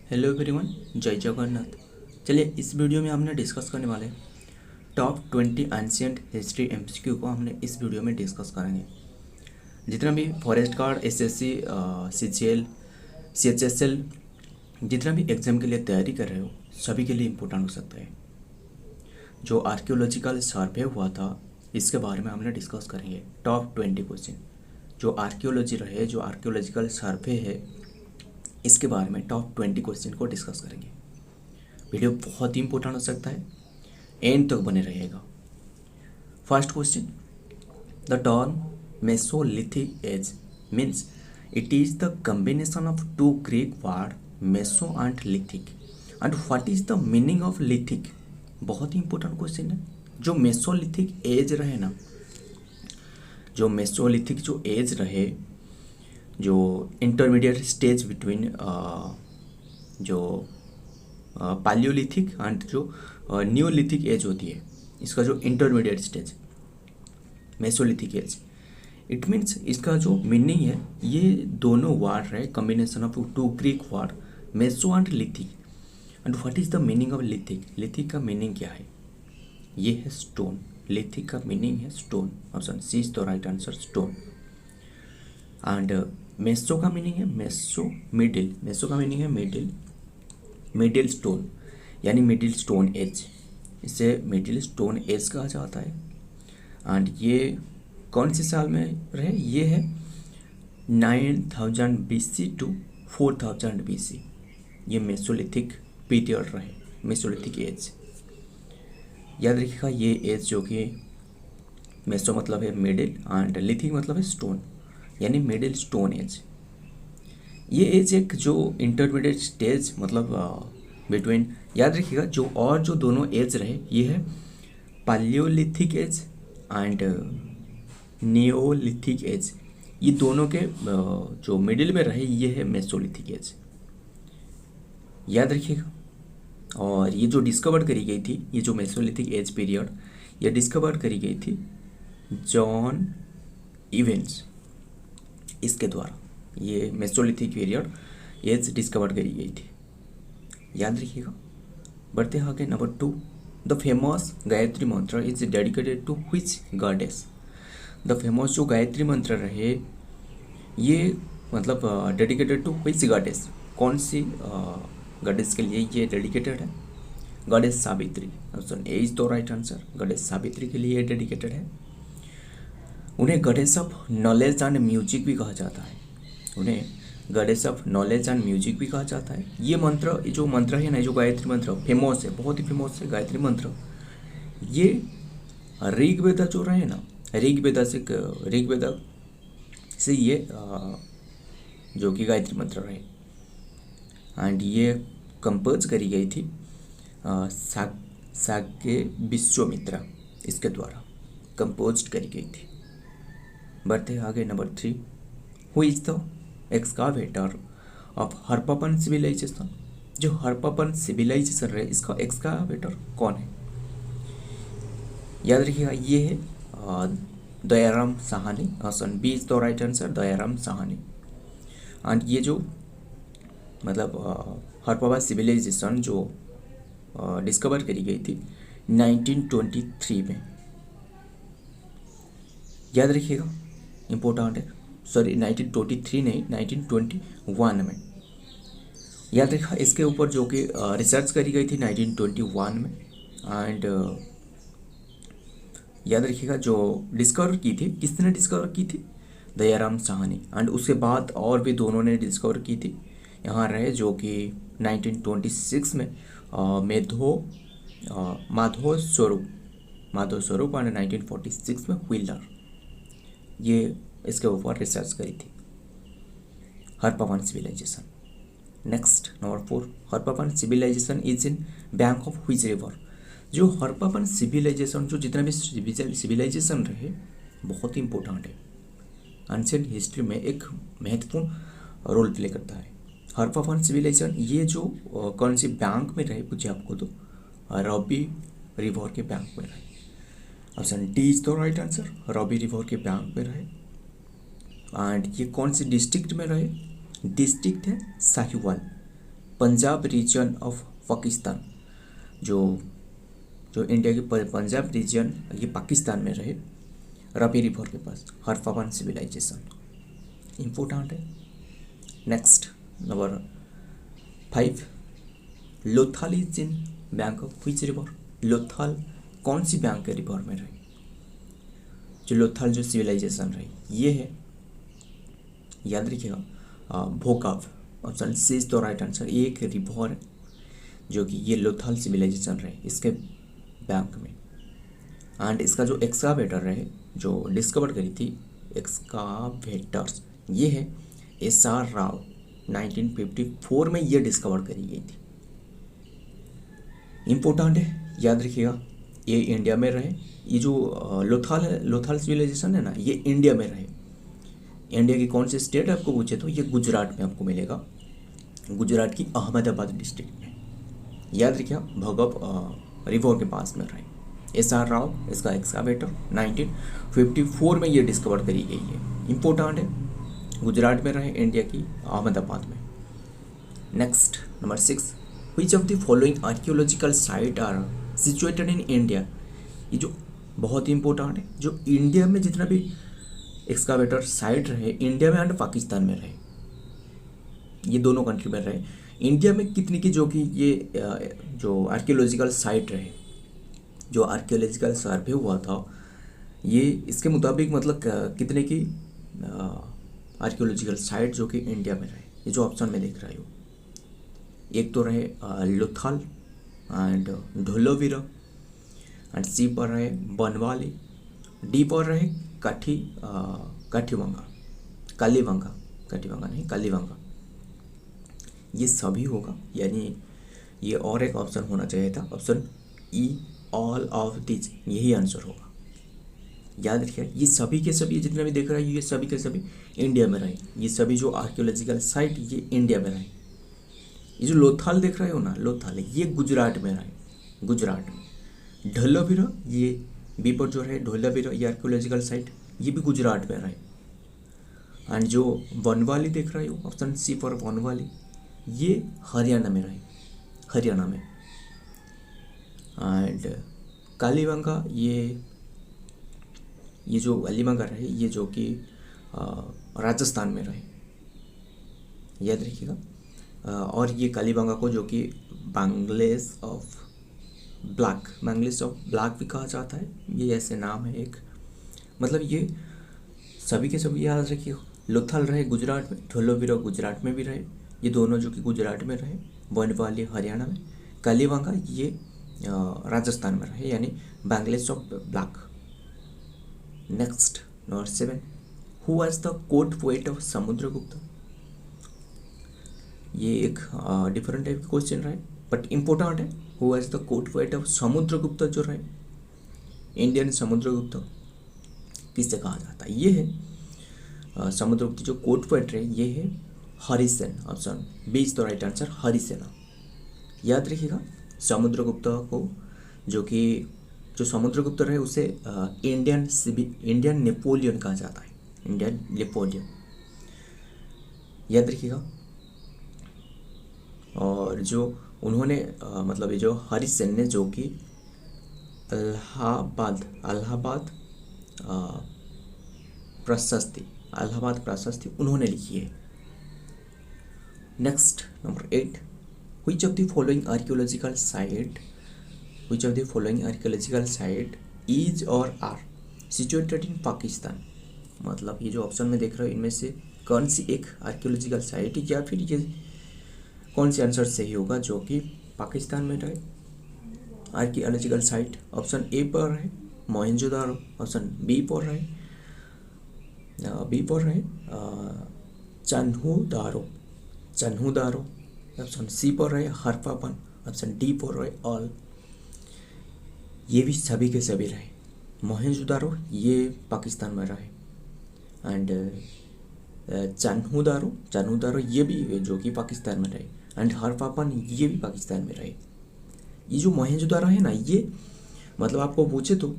Hello everyone, जय जगन्नाथ। चलिए इस वीडियो में हमने डिस्कस करने वाले टॉप 20 एंशियंट हिस्ट्री एमसीक्यू को हमने इस वीडियो में डिस्कस करेंगे। जितना भी forest guard, SSC, CGL, CHSL, जितना भी एग्जाम के लिए तैयारी कर रहे हो सभी के लिए इम्पोर्टेंट हो सकता है। जो आर्कियोलॉजिकल सर्वे हुआ था इसके बारे में हमने डिस्कस करेंगे। टॉप 20 क्वेश्चन जो आर्कियोलॉजी रहे, जो आर्कियोलॉजिकल सर्वे है, इसके बारे में टॉप 20 क्वेश्चन को डिस्कस करेंगे। वीडियो बहुत ही इंपॉर्टेंट हो सकता है, एंड तक बने रहिएगा। First question, the term mesolithic age means it is the combination of two Greek word meso and lithic and what is the meaning of lithic. बहुत ही इंपॉर्टेंट क्वेश्चन है। जो मेसोलिथिक एज रहे ना, जो मेसोलिथिक जो एज रहे, जो इंटरमीडिएट स्टेज बिटवीन जो पैलियोलिथिक एंड जो न्यूलिथिक एज होती है, इसका जो intermediate stage mesolithic age, it means इसका जो मीनिंग है, ये दोनों वर्ड है combination of two Greek word meso and lithic. And what is the meaning of lithic. Lithic का मीनिंग क्या है? ये है स्टोन। लिथिक का मीनिंग है stone. Option C is the right answer, stone. And meso का meaning है meso middle. Meso का मीनिंग है मिडिल, मिडिल स्टोन यानी मिडिल स्टोन एज, इसे मिडिल स्टोन एज कहा जाता है। एंड ये कौन से साल में रहे? ये है 9000 BC टू 4000 BC। ये मेसोलिथिक पीरियड रहे, मेसोलिथिक एज। याद रखिएगा ये एज जो कि मेसो मतलब है मिडिल एंड लिथिक मतलब है स्टोन, यानी मिडिल स्टोन एज। ये एज एक जो इंटरमीडिएट स्टेज मतलब बिटवीन, याद रखिएगा जो और जो दोनों एज रहे, ये है paleolithic age and neolithic age. ये दोनों के जो मिडिल में रहे ये है मेसोलिथिक एज, याद रखिएगा। और ये जो डिस्कवर करी गई थी, ये जो मेसोलिथिक एज पीरियड, ये डिस्कवर करी गई थी जॉन इवेंट्स, इसके द्वारा ये मेसोलिथिक पीरियड एज डिस्कवर करी गई थी, याद रखिएगा। बढ़ते हैं आगे। Number 2, the famous Gayatri mantra is dedicated to which goddess. The famous जो गायत्री मंत्र रहे ये मतलब डेडिकेटेड टू व्हिच गॉडेस, कौन सी गॉडेस के लिए ये डेडिकेटेड है? Goddess Savitri. Option A is the right answer, goddess Savitri के लिए डेडिकेटेड है। उन्हें goddess of knowledge and music भी कहा जाता है। उन्हें goddess of knowledge and music भी कहा जाता है। ये मंत्र, जो मंत्र है ना, जो गायत्री मंत्र फेमस है, बहुत ही फेमस है गायत्री मंत्र। ये ऋग्वेदा जो रहे ना, ऋग्वेदा से ये जो कि गायत्री मंत्र रहे, एंड ये कंपोज करी गई थी शाक्य विश्वामित्र, इसके द्वारा कंपोज करी गई थी। बढ़ते आगे। Number 3, who is the excavator of Harappan civilization. जो हड़प्पन सिविलाइजेशन रहे, इसका एक्सकावेटर कौन है? याद रखिएगा ये है Dayaram Sahni. Option B is the right answer, Dayaram Sahni. And ये जो मतलब हड़प्पा सिविलाइजेशन जो डिस्कवर करी गई थी 1923 में, याद रखिएगा, इम्पोर्टेंट है। सॉरी 1923 नहीं, 1921 में, याद रखा। इसके ऊपर जो कि रिसर्च करी गई थी 1921 में। एंड याद रखिएगा जो डिस्कवर की थी, किसने डिस्कवर की थी? दयाराम साहनी। एंड उसके बाद और भी दोनों ने डिस्कवर की थी यहाँ रहे, जो कि 1926 में माधव स्वरूप एंड 1946 में व्हीलर, ये इसके ऊपर रिसर्च करी थी Harappan civilization. Next number 4, Harappan civilization is in bank of which river. जो हड़प्पन सिविलाइजेशन, जो जितना भी सिविलाइजेशन रहे, बहुत ही इंपॉर्टेंट है, एंशिएंट हिस्ट्री में एक महत्वपूर्ण रोल प्ले करता है। हड़प्पन सिविलाइजेशन ये जो कौन सी बैंक में रहे पूछे आपको, तो रवि रिवर के बैंक में रहे। Option D is the right answer, Ravi river के बैंक में रहे। एंड ये कौन सी डिस्ट्रिक्ट में रहे? डिस्ट्रिक्ट है साहिवाल, पंजाब रीजन ऑफ पाकिस्तान, जो जो इंडिया की पंजाब रीजन ये पाकिस्तान में रहे, रावी रिवर के पास, हड़प्पा सिविलाइजेशन इम्पोर्टेंट है। Next number 5, Lothal is in bank of which river. Lothal कौन सी बैंक के रिवर में रही? जो लोथल जो सिविलाइजेशन रही ये है, याद रखिएगा भोकाव, option C is the right answer. ये एक रिवर है जो कि ये लोथल सिविलाइजेशन रहे इसके बैंक में। एंड इसका जो एक्सकावेटर रहे जो डिस्कवर करी थी एक्सकावेटर्स, ये है SR राव, 1954 में ये डिस्कवर करी गई थी। इम्पोर्टेंट है, याद रखिएगा। ये इंडिया में रहे, ये जो लोथल है, लोथल सिविलाइजेशन है ना, ये इंडिया में रहे। इंडिया की कौन सी स्टेट आपको पूछे तो ये गुजरात में आपको मिलेगा, गुजरात की अहमदाबाद डिस्ट्रिक्ट में। याद रखिए भगव रिवर के पास में रहे। SR राव इसका एक्सकावेटर 1954 में ये डिस्कवर करी गई है। इम्पोर्टेंट है, गुजरात में रहे, इंडिया की अहमदाबाद में। Next number 6, which of the following archaeological site are situated in India. ये जो बहुत ही इंपॉर्टेंट है, जो इंडिया में जितना भी एक्सकावेटर साइट रहे, इंडिया में एंड पाकिस्तान में रहे, ये दोनों कंट्री में रहे। इंडिया में कितनी की जो कि ये जो आर्कियोलॉजिकल साइट रहे, जो आर्कियोलॉजिकल सर्वे हुआ था, ये इसके मुताबिक मतलब कितने की आर्कियोलॉजिकल साइट जो कि इंडिया में रहे, ये जो ऑप्शन में देख रहे हो, एक तो रहे लोथल एंड धोलावीरा, एंड सी पर रहे बनवाली, डी पर रहे काठीवंगा, कालीवंगा नहीं कालीवंगा। ये सभी होगा, यानी ये और एक ऑप्शन होना चाहिए था, option E all of this, यही आंसर होगा। याद रखिए ये सभी के सभी जितने भी देख रहे हैं ये सभी के सभी इंडिया में रहे। ये सभी जो आर्कियोलॉजिकल साइट ये इंडिया में रहे। ये जो लोथल देख रहे हो ना, लोथल ये गुजरात में रहे, गुजरात में। धोलावीरा ये बी पर जो रहे धोलावीरा ये आर्कियोलॉजिकल साइट, ये भी गुजरात में रहे। एंड जो बनवाली देख रहे हो ऑप्शन सी पर बनवाली, ये हरियाणा में रहे, हरियाणा में। एंड कालीवंगा ये जो कालीवंगा रहे ये जो कि राजस्थान में रहे, याद रखिएगा। और ये कालीवंगा को जो कि बांग्लेस ऑफ ब्लैक भी कहा जाता है, ये ऐसे नाम है एक। मतलब ये सभी के सभी याद रखिए, लोथल रहे गुजरात में, धोलावीरा गुजरात में भी रहे, ये दोनों जो कि गुजरात में रहे, बनवाली हरियाणा में, कालीवंगा ये राजस्थान में रहे, यानी bangles of black. Next number 7, who was the court poet of Samudragupta. ये एक डिफरेंट टाइप का क्वेश्चन रहे बट इम्पोर्टेंट है। Who was the court poet of Samudragupta जो रहे, इंडियन समुद्रगुप्त किससे कहा जाता है? ये है समुद्रगुप्त जो कोर्ट पोएट रहे, ये है Harisen, option B is the right answer, Harisena. याद रखिएगा समुद्रगुप्त को जो समुद्रगुप्त रहे उसे इंडियन नेपोलियन कहा जाता है, इंडियन नेपोलियन, याद रखिएगा। और जो उन्होंने मतलब ये जो हरिसेन ने जो कि इलाहाबाद प्रशस्ति उन्होंने लिखी है। Next number 8, which of the following archaeological site is or are situated in Pakistan. मतलब ये जो ऑप्शन में देख रहे हो इनमें से कौन सी एक आर्कियोलॉजिकल साइट या फिर ये कौन सी आंसर सही होगा जो कि पाकिस्तान में रहे। आर्कियोलॉजिकल साइट ऑप्शन ए पर है मोहनजोदारो, ऑप्शन बी पर है चन्हुदारो, ऑप्शन सी पर रहे हड़प्पन, ऑप्शन डी पर रहे ऑल। ये भी सभी के सभी रहे। मोहनजोदारो ये पाकिस्तान में रहे, एंड चन्हुदारो ये भी जो कि पाकिस्तान में रहे, एंड हड़प्पन ये भी पाकिस्तान में रहे। ये जो मोहनजोदारो है ना, ये मतलब आपको पूछे तो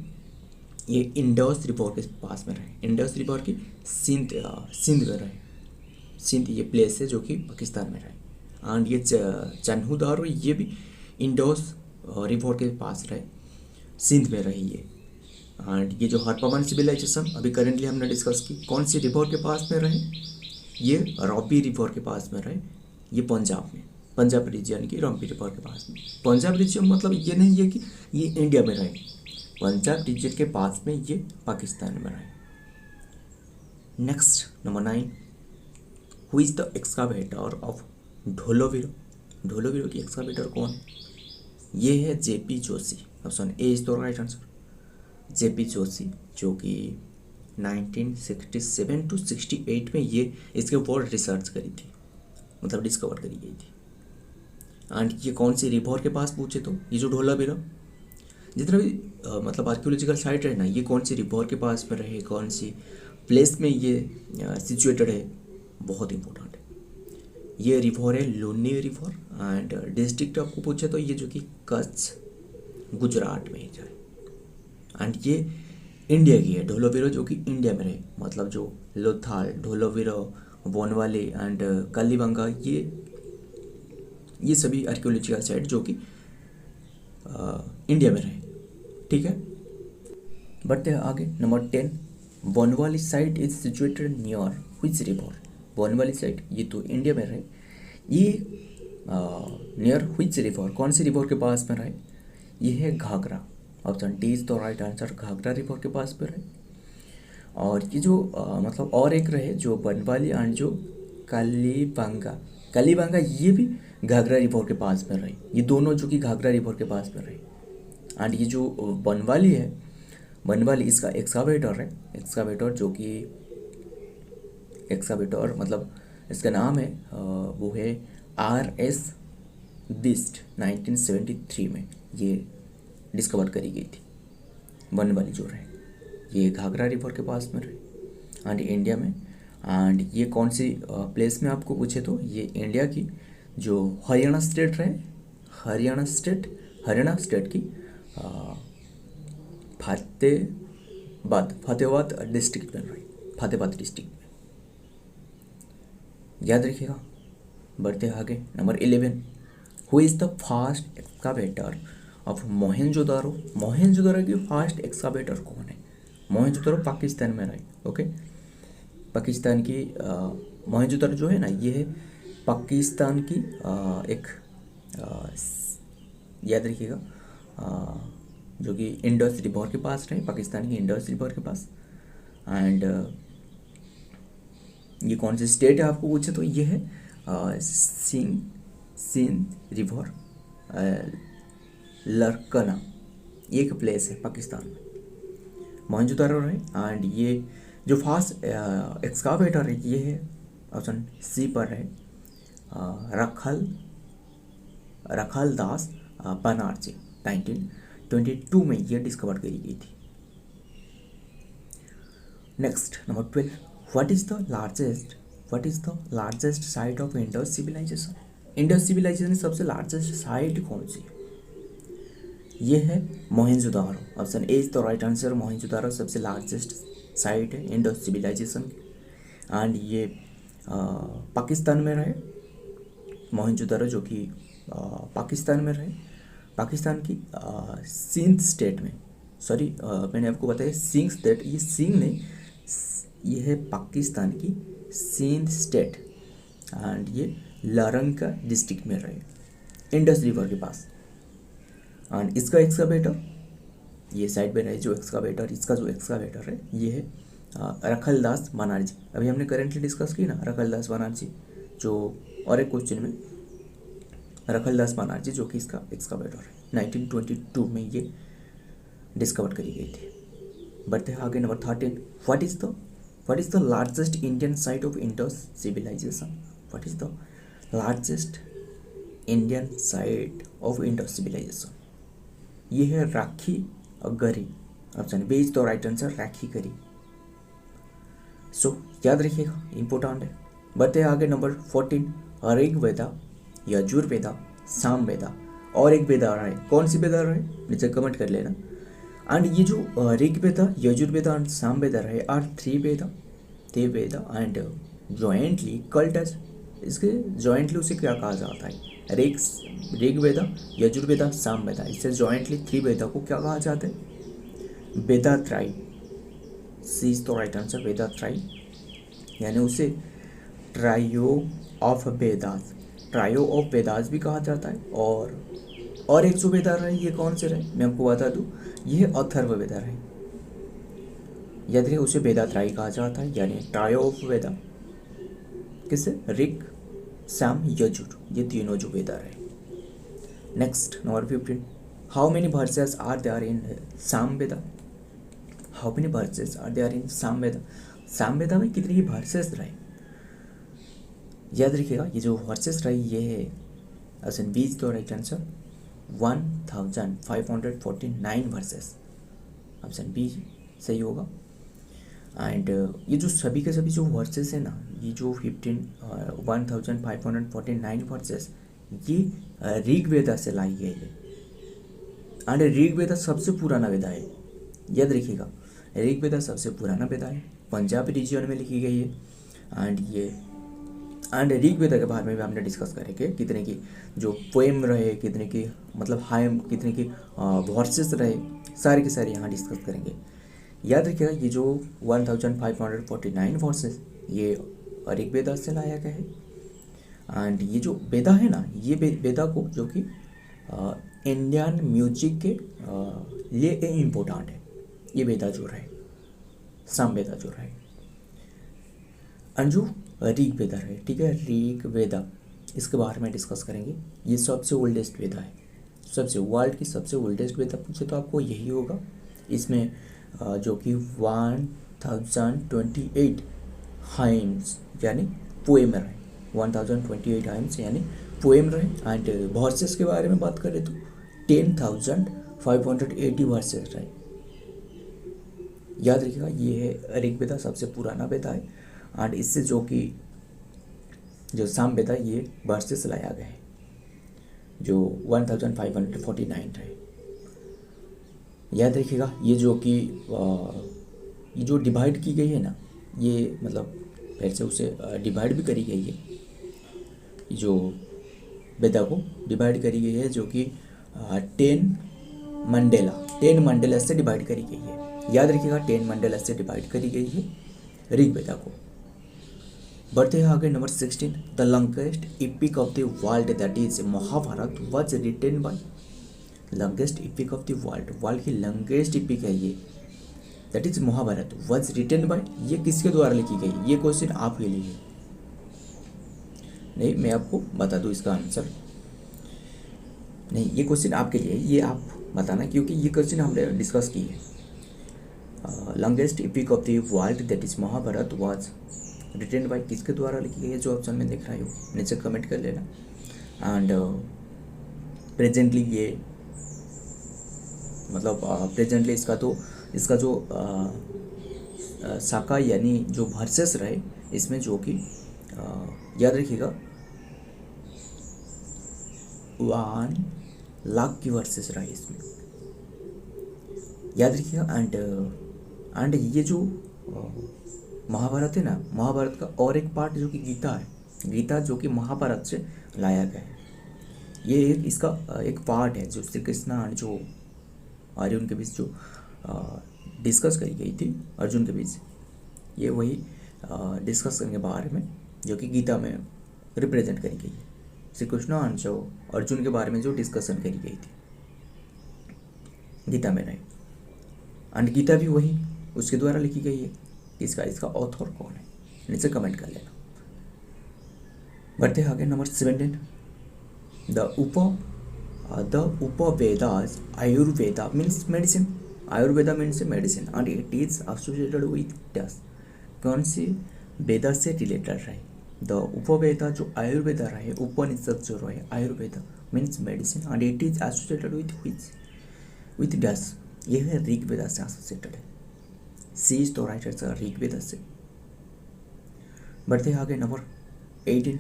ये इंडस रिवर के पास में रहे, इंडस रिवर की सिंध में रहे। सिंध ये प्लेस है जो कि पाकिस्तान में रहे। एंड ये चन्हूदारो ये भी इंडस रिवर के पास रहे, सिंध में रही ये। एंड ये जो हड़प्पन सिविलाइजेशन अभी करेंटली हमने डिस्कस की, कौन सी रिवर के पास में रहे, ये रॉबी रिवर के पास में रहे, ये पंजाब में, पंजाब रीजन की रॉबी रिवर के पास में। पंजाब रीजन मतलब ये नहीं है कि ये इंडिया में रहे, पंजाब रीजन के पास में ये पाकिस्तान में रहे। Next number 9, who is the excavator of Dholavira. Dholavira की एक्सकावेटर कौन, ये है JP Joshi. Option A is the right answer, JP Joshi, जो कि 1967 टू 68 में ये इसके ऊपर रिसर्च करी थी, मतलब डिस्कवर करी गई थी। एंड ये कौन सी रिवर के पास पूछे तो ये जो ढोलावीरा जितना भी मतलब आर्कियोलॉजिकल साइट है ना, ये कौन सी रिवर के पास में रहे, कौन सी प्लेस में ये सिचुएटेड है, बहुत इंपॉर्टेंट है। ये रिवर है लुनी रिवर। एंड डिस्ट्रिक्ट आपको पूछे तो ये जो कि कच्छ गुजरात में ही जाए। एंड ये इंडिया की है ढोलावीरा, जो कि इंडिया में रहे, मतलब जो लोथाल, ढोलावीरा, बोनवाली एंड कालीबंगा, ये सभी आर्कियोलॉजिकल साइट जो कि इंडिया में रहे। ठीक है, बढ़ते हैं आगे। Number 10, Banawali site is situated near which river. Banawali site ये तो इंडिया में रहे, ये नियर व्हिच रिवर, कौन सी रिवर के पास में रहे, ये है Ghaghara. Option D is the right answer, Ghaghara river के पास में रहे। और ये जो मतलब और एक रहे जो बनवाली एंड जो कालीबंगा, कालीबंगा ये भी घाघरा रिवर के पास में रहे, ये दोनों जो कि घाघरा रिवर के पास में रहे। एंड ये जो बनवाली है, बनवाली इसका एक्सकावेटर है, एक्सकावेटर जो कि एक्सकावेटर मतलब इसका नाम है वो है RS बिस्ट। 1973 में ये डिस्कवर करी गई थी। बनवाली जो रहे ये घाघरा रिवर के पास में रहे एंड इंडिया में। एंड ये कौन सी प्लेस में आपको पूछे तो ये इंडिया की जो हरियाणा स्टेट रहे, हरियाणा स्टेट की फतेहाबाद डिस्ट्रिक्ट में रही, फतेहाबाद डिस्ट्रिक्ट में, याद रखिएगा। बढ़ते आगे। Number 11, who is the fast excavator of Mohenjodaro. Mohenjodaro की फास्ट एक्सकावेटर कौन है। मोहनजोदारो पाकिस्तान में रहे। ओके, पाकिस्तान की मोहनजोदारो जो है ना, ये है पाकिस्तान की एक याद रखिएगा जो कि इंडस रिवर के पास रहे, पाकिस्तान की इंडस रिवर के पास। एंड ये कौन सी स्टेट है आपको पूछे तो ये है सिंध रिवर, लरकना, एक प्लेस है पाकिस्तान में, मोहनजोदारो रहे। एंड ये जो फास्ट एक्सकावेटर है ये है ऑप्शन सी पर है रखल दास बनर्जी। 1922 में ये डिस्कवर करी गई थी। Next number 12, what is the largest site of Indus civilization. Indus civilization की सबसे लार्जेस्ट साइट कौन सी है, ये है Mohenjodaro. Option A is the right answer, Mohenjodaro सबसे लार्जेस्ट साइट है इंडस सिविलाइजेशन की। एंड ये पाकिस्तान में रहे, मोहनजोदारो जो कि पाकिस्तान में रहे, पाकिस्तान की सिंध स्टेट में, सॉरी मैंने आपको बताया सिंध स्टेट, ये सिंध नहीं, ये है पाकिस्तान की सिंध स्टेट। एंड ये लारंका डिस्ट्रिक्ट में रहे, इंडस रिवर के पास। एंड इसका एक्सकावेटर ये साइड में रहे, जो एक्सकावेटर, इसका जो एक्सकावेटर है ये है रखलदास बनर्जी। अभी हमने करेंटली डिस्कस की ना रखलदास बनर्जी, जो और एक क्वेश्चन में रखलदास बनर्जी जो कि इसका एक्सकावेटर है, 1922 में ये डिस्कवर करी गई थी। बढ़ते हैं आगे। Number 13, what is the largest Indian site of Indus civilization. What is the largest Indian site of Indus civilization, ये है Rakhi Garhi. Option B is the right answer, Rakhi Garhi. So याद रखिएगा, इंपॉर्टेंट है। बढ़ते हैं आगे। नंबर 14, ऋग्वेदा, यजुर्वेदा, सामवेदा, और एक वेदा आ रहा है, कौन सी वेदा आ रहा है नीचे कमेंट कर लेना। एंड ये जो ऋग्वेदा, यजुर्वेदा एंड सामवेदा रहे are 3 Veda, they Veda and jointly called as इसके जॉइंटली उसे क्या कहा जाता है, ऋग्वेदा, यजुर्वेदा, सामवेदा। इससे जॉइंटली 3 वेदा को क्या कहा जाता है, वेदात्रय। सी इज तो राइट आंसर, वेदात्रय, यानी उसे trio of Vedas, trio of Vedas भी कहा जाता है। और एक जो वेदा रहे, ये कौन से रहे, मैं आपको बता दूं, ये अथर्ववेदा रहे। याद रखिए उसे वेदात्रय कहा जाता है, यानी ट्रायो ऑफ वेदा किससे, ऋग, साम, यजुर, ये तीनों जो वेदा रहे। Next number 15, how many verses are there in Samaveda, how many verses are there in Samaveda, Samaveda में कितने वर्सेस रहे। याद रखिएगा ये जो वर्सेस रहे ये है option B is the right answer, 1549 verses, option B सही होगा। एंड ये जो सभी के सभी जो वर्सेस है ना, ये जो 1549 वर्सेस, ये ऋग्वेदा से लाई गई है। एंड ऋग्वेदा सबसे पुराना वेदा है, याद रखिएगा ऋग्वेदा सबसे पुराना वेदा है, पंजाब रीजन में लिखी गई है। एंड ऋग्वेदा के बारे में भी हमने डिस्कस करेंगे, कितने की जो पोएम रहे, कितने की मतलब हाइम, कितने की वर्सेस रहे, सारे के सारे यहाँ डिस्कस करेंगे। याद रखिएगा ये जो 1549 वर्सेस ये ऋग्वेदा से लाया गया है। एंड ये जो वेदा है ना, ये वेदा को जो कि इंडियन म्यूजिक के लिए इम्पोर्टेंट है, ये वेदा जो रहे, सामवेदा जो रहे। एंड जो ऋग्वेदा है, ठीक है, ऋग्वेदा, इसके बारे में डिस्कस करेंगे। ये सबसे ओल्डेस्ट वेदा है, सबसे वर्ल्ड की सबसे ओल्डेस्ट वेदा पूछे तो आपको यही होगा। इसमें जो कि 1028 हाइम्स यानी पोएम रहे, 1028 हाइम्स यानी पोएम रहे। एंड वर्सेस के बारे में बात करें तो 10,580 वर्सेस रहे। याद रखिएगा ये है ऋग्वेदा, सबसे पुराना वेदा है। एंड इससे जो कि जो सामवेदा ये वर्सेस लाया गया है, जो 1549 रहे। याद रखिएगा ये जो कि ये जो डिवाइड की गई है ना, ये मतलब फिर से उसे डिवाइड भी करी गई है, जो वेदा को डिवाइड करी गई है, जो कि 10 मंडेला से डिवाइड करी गई है। याद रखिएगा 10 मंडेला से डिवाइड करी गई है ऋग्वेदा को। बढ़ते हैं आगे number 16, the longest epic of the world that is Mahabharata was written by, longest epic of the world की लॉन्गेस्ट एपिक है ये, that is Mahabharata, was written by, ये किसके द्वारा लिखी गई, ये क्वेश्चन आपके लिए है। नहीं, मैं आपको बता दूं इसका आंसर, नहीं ये क्वेश्चन आपके लिए, ये आप बताना, क्योंकि ये क्वेश्चन हमने डिस्कस की है। Longest epic of the world that is Mahabharata was written by, किसके द्वारा लिखी गई है, जो ऑप्शन में दिख रहा है नीचे कमेंट कर लेना। एंड प्रेजेंटली ये मतलब प्रेजेंटली इसका जो शाखा यानी जो वर्सेस रहे, इसमें जो कि याद रखिएगा 1 लाख की वर्सेस रहे इसमें, याद रखिएगा। एंड ये जो महाभारत है ना, महाभारत का और एक पार्ट जो कि गीता है, गीता जो कि महाभारत से लाया गया है, ये इसका एक पार्ट है जो श्री कृष्ण और जो अर्जुन के बीच जो डिस्कस करी गई थी अर्जुन के बीच, ये वही डिस्कस करने के बारे में जो कि गीता में रिप्रेजेंट करी गई है। श्री कृष्ण और जो अर्जुन के बारे में जो डिस्कशन करी गई थी गीता में रहे। एंड गीता भी वही उसके द्वारा लिखी गई है। इसका ऑथर कौन है, नीचे कमेंट कर लेना। बढ़ते हैं आगे number 17, the Upavedas Ayurveda means medicine, Ayurveda means medicine and it is associated with this, कौन सी वेदा से रिलेटेड रहे, द उपवेदा जो आयुर्वेदा रहे, उपनिषद जो रहे, Ayurveda means medicine and it is associated with this, ये है ऋग्वेदा से एसोसिएटेड है। सी इज तो राइट आंसर, ऋग्वेदा से। बढ़ते हैं आगे number 18,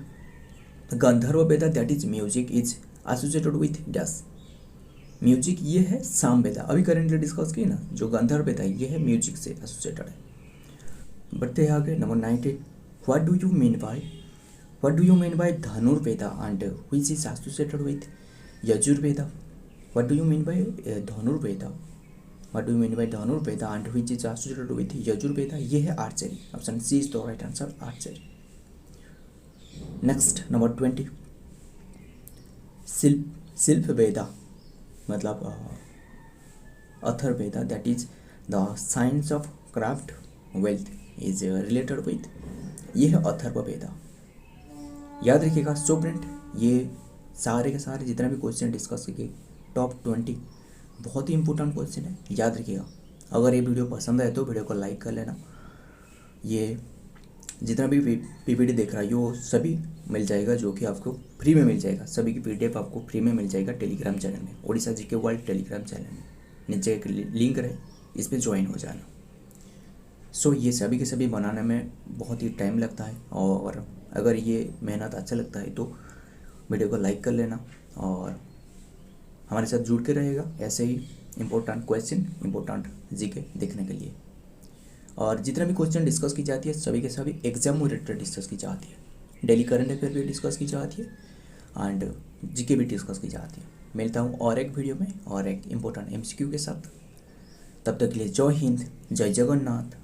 Gandharva Veda that is music is associated with this, music ये है सामवेदा, अभी करेंटली डिस्कस की ना, जो गंधर्व वेदा ये है म्यूजिक से एसोसिएटेड है। बढ़ते हैं आगे number 19, what What do you mean by Dhanurveda and which is associated with Yajurveda? What do you mean by Dhanurveda? What do you mean by Dhanurveda and which is associated with Yajurveda? ये है archery. Option C is the right answer, archery. Next number 20. Shilpa Veda मतलब Atharvaveda, that is the science of craft wealth is related with, ये है अथर्ववेदा. याद रखिएगा student, ये सारे के सारे जितना भी क्वेश्चन डिस्कस किए टॉप 20 बहुत ही इंपॉर्टेंट क्वेश्चन है, याद रखिएगा. अगर ये वीडियो पसंद आए तो वीडियो को लाइक कर लेना. ये जितना भी पीपीटी देख रहा है वो सभी मिल जाएगा, जो कि आपको फ्री में मिल जाएगा. सभी की पीडीएफ आपको फ्री में मिल जाएगा टेलीग्राम चैनल में, Odisha GK world Telegram channel में. नीचे एक लिंक है, इस पर ज्वाइन हो जाना. सो ये सभी के सभी बनाने में बहुत ही टाइम लगता है, और अगर ये मेहनत अच्छा लगता है तो वीडियो को लाइक कर लेना और हमारे साथ जुड़ के रहेगा ऐसे ही इम्पोर्टेंट क्वेश्चन, इम्पोर्टेंट जीके देखने के लिए. और जितना भी क्वेश्चन डिस्कस की जाती है सभी के सभी एग्जाम ओरिएंटेड डिस्कस की जाती है. डेली करंट अफेयर भी डिस्कस की जाती है एंड जीके भी डिस्कस की जाती है. मिलता हूँ और एक वीडियो में और एक इम्पोर्टेंट एमसीक्यू के साथ. तब तक के लिए जय हिंद, जय जगन्नाथ.